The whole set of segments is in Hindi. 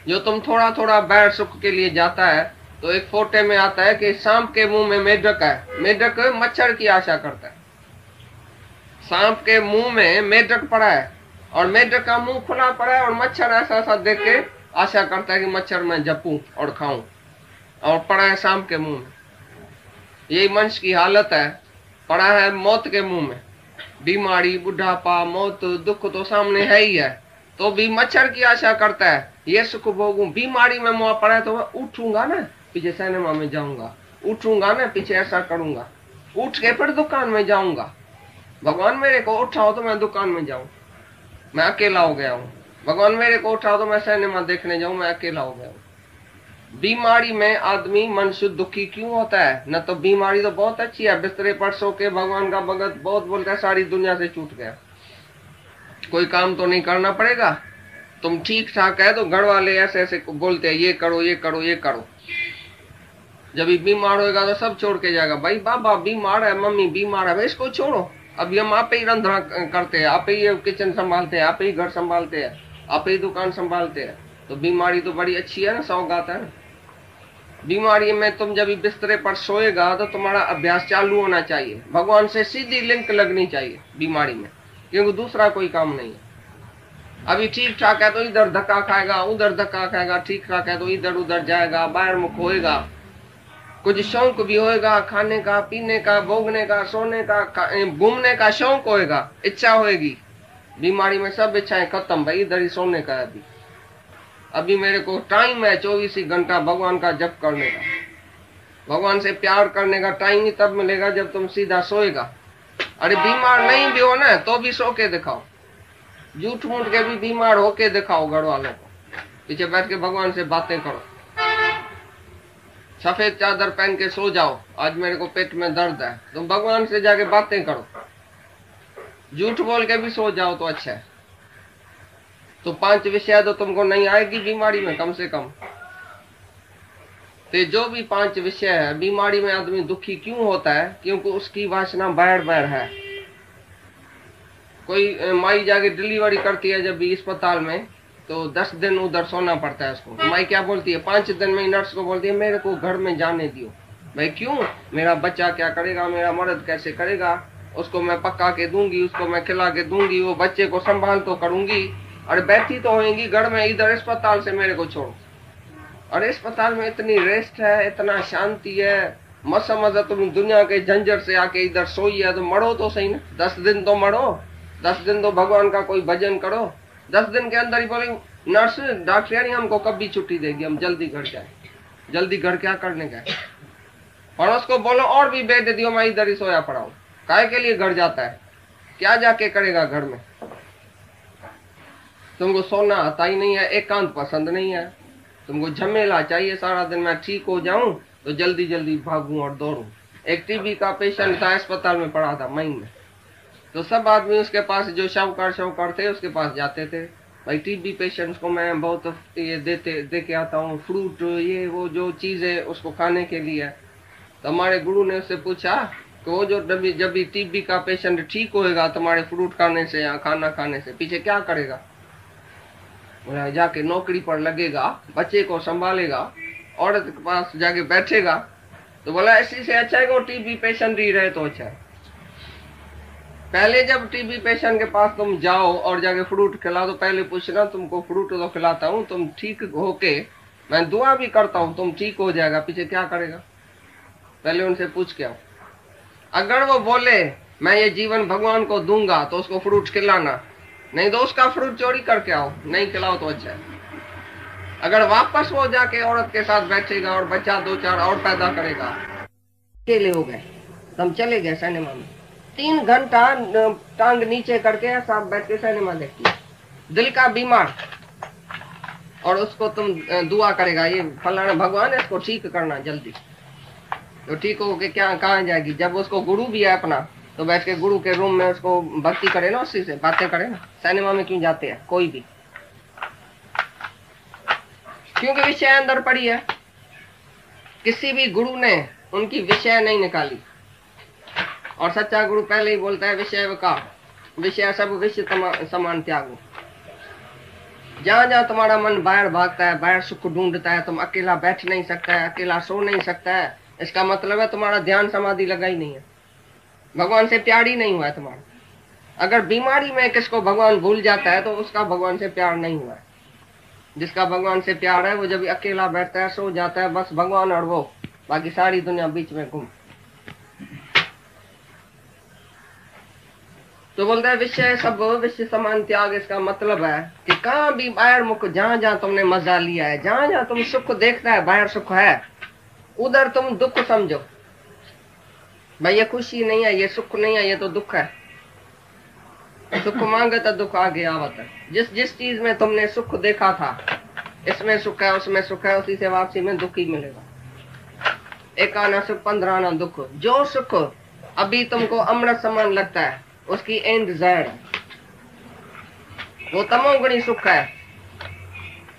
जो तुम थोड़ा थोड़ा बैर सुख के लिए जाता है, तो एक फोटे में आता है कि सांप के मुंह में मेढक है, मेढक मच्छर की आशा करता है। सांप के मुंह में मेढक पड़ा है और मेढक का मुंह खुला पड़ा है और मच्छर ऐसा ऐसा देख के आशा करता है कि मच्छर मैं जपूं और खाऊं, और पड़ा है सांप के मुंह में। यही मनुष्य की हालत है, पड़ा है मौत के मुंह में। बीमारी, बुढ़ापा, मौत, दुख तो सामने है ही है, तो भी मच्छर की आशा करता है ये सुख भोगूं। बीमारी में मुआ पड़ा है तो मैं उठूंगा ना, पीछे सिनेमा में जाऊंगा, उठूंगा ना, पीछे ऐसा करूंगा, उठ के फिर दुकान में जाऊंगा। भगवान मेरे को उठाओ तो मैं दुकान में जाऊं, मैं अकेला हो गया हूं। भगवान मेरे को उठाओ तो मैं सिनेमा देखने जाऊं, मैं अकेला हो गया हूं। बीमारी में आदमी मनुष्य दुखी क्यों होता है? न तो बीमारी तो बहुत अच्छी है, बिस्तरे पर सो के भगवान का भगत बहुत बोलता है सारी दुनिया से छूट गया, कोई काम तो नहीं करना पड़ेगा। तुम ठीक ठाक है तो घर वाले ऐसे ऐसे बोलते हैं ये करो ये करो ये करो। जब ये बीमार होएगा तो सब छोड़ के जाएगा, भाई बाबा बीमार है, मम्मी बीमार है, भाई इसको छोड़ो, अभी हम आप ही रंधना करते हैं, आप ही किचन संभालते हैं, आप ही घर संभालते हैं, आप ही दुकान संभालते हैं। तो बीमारी तो बड़ी अच्छी है ना, सौगात है ना। बीमारी में तुम जब बिस्तरे पर सोएगा तो तुम्हारा अभ्यास चालू होना चाहिए, भगवान से सीधी लिंक लगनी चाहिए बीमारी में, क्योंकि दूसरा कोई काम नहीं है। अभी ठीक ठाक है तो इधर धक्का खाएगा, उधर धक्का खाएगा, ठीक ठाक है तो इधर उधर जाएगा, बाहर मुख होएगा, कुछ शौक भी होएगा, खाने का, पीने का, भोगने का, सोने का, घूमने का शौक होएगा, इच्छा होएगी। बीमारी में सब इच्छाएं खत्म, भाई इधर ही सोने का है। अभी मेरे को टाइम है 24 ही घंटा भगवान का जप करने का, भगवान से प्यार करने का टाइम ही तब मिलेगा जब तुम सीधा सोएगा। अरे बीमार नहीं भी हो ना तो भी सो के दिखाओ, झूठ मूठ के भी बीमार होके दिखाओ, घर वालों को पीछे बैठ के भगवान से बातें करो। सफेद चादर पहन के सो जाओ, आज मेरे को पेट में दर्द है, तुम भगवान से जाके बातें करो, झूठ बोल के भी सो जाओ तो अच्छा है। तो 5 विषय तो तुमको नहीं आएगी बीमारी में कम से कम। तो जो भी 5 विषय है, बीमारी में आदमी दुखी क्यों होता है? क्योंकि उसकी वासना बैर बैर है। कोई माई जाके डिलीवरी करती है जब भी अस्पताल में, तो 10 दिन उधर सोना पड़ता है उसको। माई क्या बोलती है, 5 दिन में नर्स को बोलती है मेरे को घर में जाने दियो। भाई क्यों? मेरा बच्चा क्या करेगा, मेरा मर्द कैसे करेगा, उसको मैं पका के दूंगी, उसको मैं खिला के दूंगी, वो बच्चे को संभाल तो करूंगी। अरे बैठी तो होंगी घर में, इधर अस्पताल से मेरे को छोड़ो। अरे अस्पताल में इतनी रेस्ट है, इतना शांति है, मसा मजा तुम दुनिया के झंझट से आके इधर सोई है, तो मरो तो सही ना, 10 दिन तो मरो, 10 दिन तो भगवान का कोई भजन करो। 10 दिन के अंदर ही बोले नर्स डॉक्टर यानी हमको कब भी छुट्टी देगी, हम जल्दी घर जाए। जल्दी घर क्या करने का है? पड़ोस को बोलो और भी बेड दियो, मैं इधर ही सोया पड़ा हूँ। काय के लिए घर जाता है? क्या जाके करेगा घर में? तुमको सोना आता ही नहीं है, एकांत पसंद नहीं है, तुमको झमेला चाहिए सारा दिन। मैं ठीक हो जाऊं तो जल्दी जल्दी भागूं और दौड़ूं। एक टीबी का पेशेंट था, अस्पताल में पड़ा था मई में, तो सब आदमी उसके पास, जो शाहूकार थे उसके पास जाते थे। भाई टीबी पेशेंट्स को मैं बहुत ये दे के आता हूँ, फ्रूट ये वो जो चीज है उसको खाने के लिए। तो हमारे गुरु ने उससे पूछा कि वो जो जब भी टीबी का पेशेंट ठीक होएगा तुम्हारे फ्रूट खाने से या खाना खाने से, पीछे क्या करेगा? बोला जाके नौकरी पर लगेगा, बच्चे को संभालेगा, औरत के पास जाके बैठेगा। तो बोला इसी से अच्छा है कि वो टीबी पेशेंट ही रहे तो अच्छा है। पहले जब टीबी पेशेंट के पास तुम जाओ और जाके फ्रूट खिलाओ, तो पहले पूछना तुमको फ्रूट तो खिलाता हूँ, तुम ठीक होके, मैं दुआ भी करता हूँ, तुम ठीक हो जाएगा, पीछे क्या करेगा? पहले उनसे पूछ के आओ। अगर वो बोले मैं ये जीवन भगवान को दूंगा तो उसको फ्रूट खिलाना, नहीं तो उसका फ्रूट चोरी करके आओ, नहीं खिलाओ तो अच्छा है। अगर वापस वो जाके औरत के साथ बैठेगा और बच्चा 2-4 और पैदा करेगा, अकेले हो गए, तुम चले गए सिनेमा में, 3 घंटा टांग नीचे करके साथ बैठ के सिनेमा देखती है, दिल का बीमार, और उसको तुम दुआ करेगा ये फलाना भगवान इसको ठीक करना जल्दी, तो ठीक हो के क्या कहाँ जाएगी? जब उसको गुरु भी है अपना, तो बैठ के गुरु के रूम में उसको भक्ति करे ना, उसी से बातें करे ना। सिनेमा में क्यों जाते हैं कोई भी? क्योंकि विषय अंदर पड़ी है। किसी भी गुरु ने उनकी विषय नहीं निकाली, और सच्चा गुरु पहले ही बोलता है विषय का विषय सब विषय समान त्यागो। जहां जहां तुम्हारा मन बाहर भागता है, बाहर सुख ढूंढता है, तुम अकेला बैठ नहीं सकता है, अकेला सो नहीं सकता है, इसका मतलब है तुम्हारा ध्यान समाधि लगा ही नहीं है, भगवान से प्यार ही नहीं हुआ है तुम्हारा। अगर बीमारी में किसको भगवान भूल जाता है तो उसका भगवान से प्यार नहीं हुआ है। जिसका भगवान से प्यार है वो जब अकेला बैठता है, सो जाता है, बस भगवान और वो, बाकी सारी दुनिया बीच में घूम। तो बोलता है विषय सब विषय समान त्याग, इसका मतलब है कि कहाँ भी बाहर मुख, जहां जहां तुमने मजा लिया है, जहां जहां तुम सुख देखता है, बाहर सुख है, उधर तुम दुख समझो। भाई ये खुशी नहीं है, ये सुख नहीं है, ये तो दुख है। सुख मांगे तो दुख आगे आवत है। जिस जिस चीज में तुमने सुख देखा था, इसमें सुख है, उसमें सुख है, उसी से वापसी में दुख ही मिलेगा। एक आना सुख 15 आना दुख। जो सुख अभी तुमको अमृत समान लगता है उसकी एंड जहर है। वो तमोगुणी सुख है,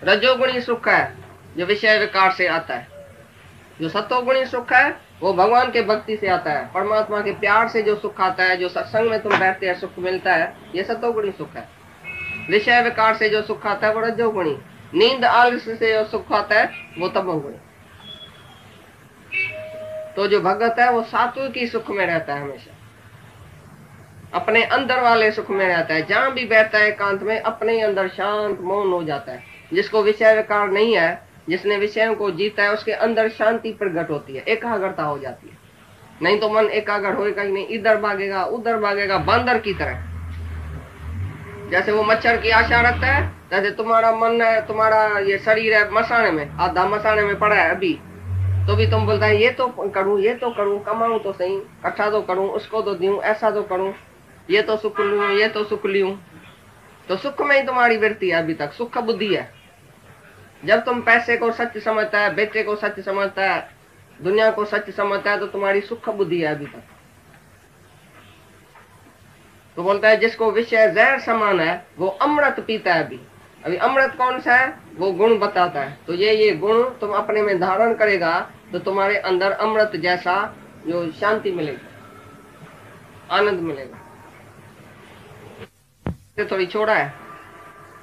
रजोगुणी सुख है जो विषय विकार से आता है। जो सतोगुणी सुख है वो भगवान के भक्ति से आता है, परमात्मा के प्यार से जो सुख आता है, जो सत्संग में तुम बैठते हैं सुख मिलता है, ये सतोगुणी सुख है। विषय विकार से जो सुख आता है वो रजोगुणी। नींद आलस्य से जो सुख आता है वो तमोगुणी। तो जो भगत है वो सात्विकी सुख में रहता है, हमेशा अपने अंदर वाले सुख में रहता है। जहां भी बैठता है एकांत में अपने अंदर शांत मौन हो जाता है। जिसको विषय विकार नहीं है, जिसने विषयों को जीता है, उसके अंदर शांति प्रकट होती है, एकाग्रता हो जाती है। नहीं तो मन एकाग्र होएगा ही नहीं, इधर भागेगा उधर भागेगा, बंदर की तरह। जैसे वो मच्छर की आशा रखता है, जैसे तुम्हारा मन है, तुम्हारा ये शरीर है मसाने में, आधा मसाने में पड़ा है अभी, तो भी तुम बोलता है ये तो करूं, ये तो करूं, कमाऊं तो सही, इकट्ठा तो करूं, उसको तो दूं, ऐसा तो करूं, ये तो सुख लूं, ये तो सुख लूं। तो सुख में ही तुम्हारी वृत्ति है अभी तक, सुख बुद्धि है। जब तुम पैसे को सच समझता है, बेटे को सच समझता है, दुनिया को सच समझता है, तो तुम्हारी सुख बुद्धि है अभी तक। तो बोलता है जिसको विषय जहर समान है वो अमृत पीता है अभी। अभी अमृत कौन सा है, वो गुण बताता है। तो ये गुण तुम अपने में धारण करेगा तो तुम्हारे अंदर अमृत जैसा जो शांति मिलेगी, आनंद मिलेगा। थोड़ी छोड़ा है,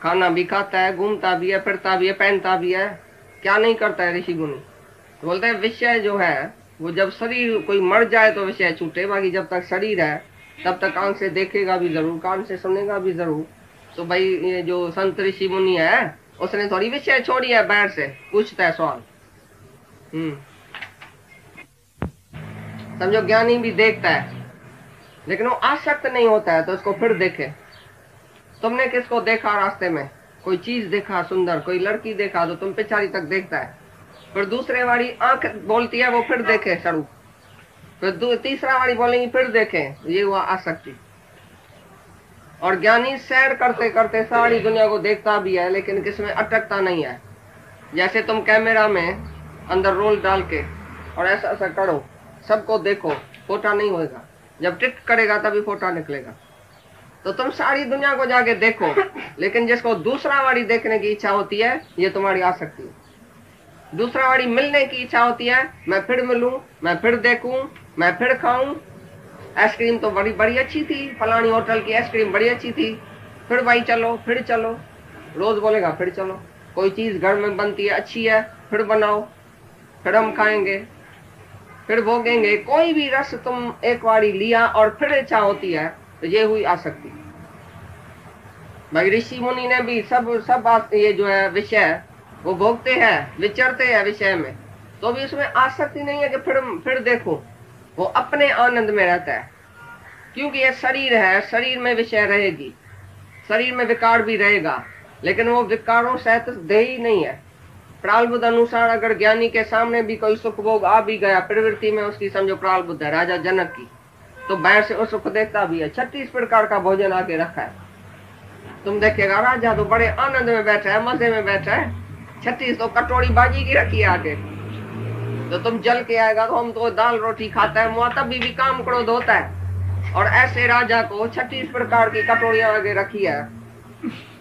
खाना भी खाता है, घूमता भी है, फिरता भी है, पहनता भी है, क्या नहीं करता है ऋषि गुणी। तो बोलते हैं विषय जो है वो जब शरीर कोई मर जाए तो विषय छूटे, बाकी जब तक शरीर है तब तक आंख से देखेगा भी जरूर, कान से सुनेगा भी जरूर। तो भाई ये जो संत ऋषि मुनि है उसने थोड़ी विषय छोड़ी है, बाहर से पूछता है सवाल। समझो ज्ञानी भी देखता है लेकिन वो आसक्त नहीं होता है, तो उसको फिर देखे। तुमने किसको देखा रास्ते में, कोई चीज देखा सुंदर, कोई लड़की देखा, तो तुम पिछाड़ी तक देखता है, फिर दूसरे वाली आंख बोलती है वो फिर देखे सड़ू, फिर तीसरा वाली बोलेंगी फिर देखे, ये हुआ आसक्ति। और ज्ञानी सैर करते करते सारी दुनिया को देखता भी है लेकिन किसमें अटकता नहीं है। जैसे तुम कैमरा में अंदर रोल डाल के और ऐसा ऐसा करो, सबको देखो, फोटा नहीं होगा, जब टिक करेगा तभी फोटा निकलेगा। तो तुम सारी दुनिया को जाके देखो, लेकिन जिसको दूसरा वाली देखने की इच्छा होती है ये तुम्हारी आसक्ति है। दूसरा वाली मिलने की इच्छा होती है, मैं फिर मिलूं, मैं फिर देखूं, मैं फिर खाऊं, आइसक्रीम तो बड़ी अच्छी थी, फलानी होटल की आइसक्रीम बड़ी अच्छी थी, फिर भाई चलो, फिर चलो, रोज बोलेगा फिर चलो। कोई चीज घर में बनती है अच्छी है, फिर बनाओ, फिर हम खाएंगे, फिर भोगेंगे। कोई भी रस तुम एक बारी लिया और फिर इच्छा होती है, तो ये हुई आसक्ति। भाई ऋषि मुनि ने भी सब ये जो है विषय वो भोगते हैं, विचरते हैं विषय में, तो भी उसमें आसक्ति नहीं है कि फिर देखो। वो अपने आनंद में रहता है, क्योंकि ये शरीर है, शरीर में विषय रहेगी, शरीर में विकार भी रहेगा, लेकिन वो विकारों सहित देही नहीं है। प्रारब्ध अनुसार अगर ज्ञानी के सामने भी कोई सुख भोग आ भी गया, प्रवृत्ति में उसकी समझो प्रारब्ध है राजा जनक की, तो बाहर से वो सुख देखता भी है। 36 प्रकार का भोजन आके रखा है, तुम देखेगा राजा तो बड़े आनंद में बैठा है, मजे में बैठा है, 36 तो कटोरी बाजी की रखी है आगे। तो तुम जल के आएगा तो हम तो दाल रोटी खाता है, मुआ तब भी काम क्रोध होता है। और ऐसे राजा को 36 प्रकार की कटोरियां आगे रखी है,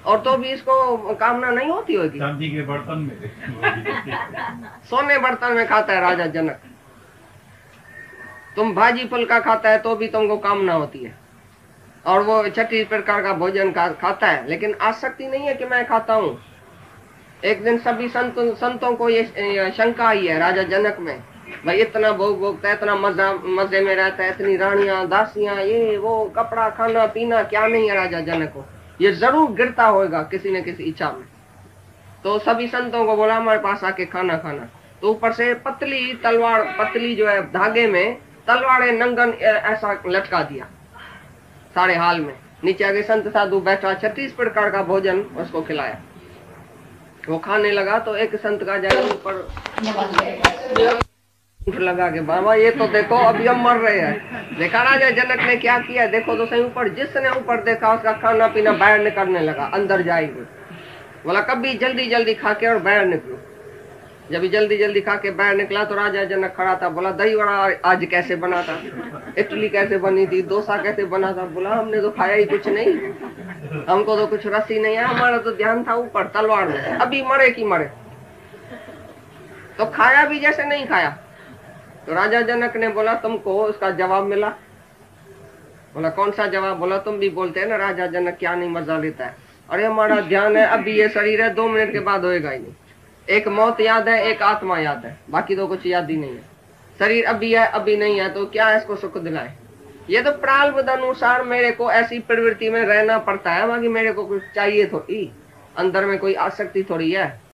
और तो भी इसको कामना नहीं होती होगी। चांदी के बर्तन में सोने बर्तन में खाता है राजा जनक। तुम भाजी फुल्का खाता है तो भी तुमको कामना होती है, और वो 36 प्रकार का भोजन खाता है, लेकिन आसक्ति नहीं है कि मैं खाता हूँ। एक दिन सभी संतों को ये शंका आई है राजा जनक में, भाई इतना भोग भोगता है, इतना मजे में रहता है, इतनी रानियां दासियां ये वो, कपड़ा खाना पीना क्या नहीं है राजा जनक को, ये जरूर गिरता होगा किसी न किसी इच्छा में। तो सभी संतों को बोला हमारे पास आके खाना खाना। तो ऊपर से पतली तलवार, पतली जो है धागे में तलवार नंगन ऐसा लटका दिया सारे हाल में। नीचे आगे संत साधु बैठा, 36 प्रकार का भोजन उसको खिलाया। वो खाने लगा तो एक संत का जरा ऊपर लगा के, बाबा ये तो देखो अभी हम मर रहे हैं। देखा राजा जनक ने क्या किया, देखो तो सही ऊपर, जिसने ऊपर देखा उसका खाना पीना बाहर निकलने लगा, अंदर जाएंगे। बोला कभी जल्दी जल्दी खा के और बाहर निकलो। जब जल्दी जल्दी खा के बाहर निकला तो राजा जनक खड़ा था। बोला दही वड़ा आज कैसे बना था, इडली कैसे बनी थी, डोसा कैसे बना था। बोला हमने तो खाया ही कुछ नहीं, हमको तो कुछ रस ही नहीं है, हमारा तो ध्यान था ऊपर तलवार में, अभी मरे की मरे। तो खाया भी जैसे नहीं खाया। तो राजा जनक ने बोला तुमको उसका जवाब मिला। बोला कौन सा जवाब। बोला तुम भी बोलते हैं ना राजा जनक क्या नहीं मजा लेता है। अरे हमारा ध्यान है, अभी ये शरीर है, 2 मिनट के बाद होएगा ही नहीं। एक मौत याद है, एक आत्मा याद है, बाकी तो कुछ याद ही नहीं है। शरीर अभी है अभी नहीं है, तो क्या इसको सुख दिलाए। ये तो प्रारब्ध अनुसार मेरे को ऐसी प्रवृत्ति में रहना पड़ता है, बाकी मेरे को कुछ चाहिए थोड़ी, अंदर में कोई आसक्ति थोड़ी है।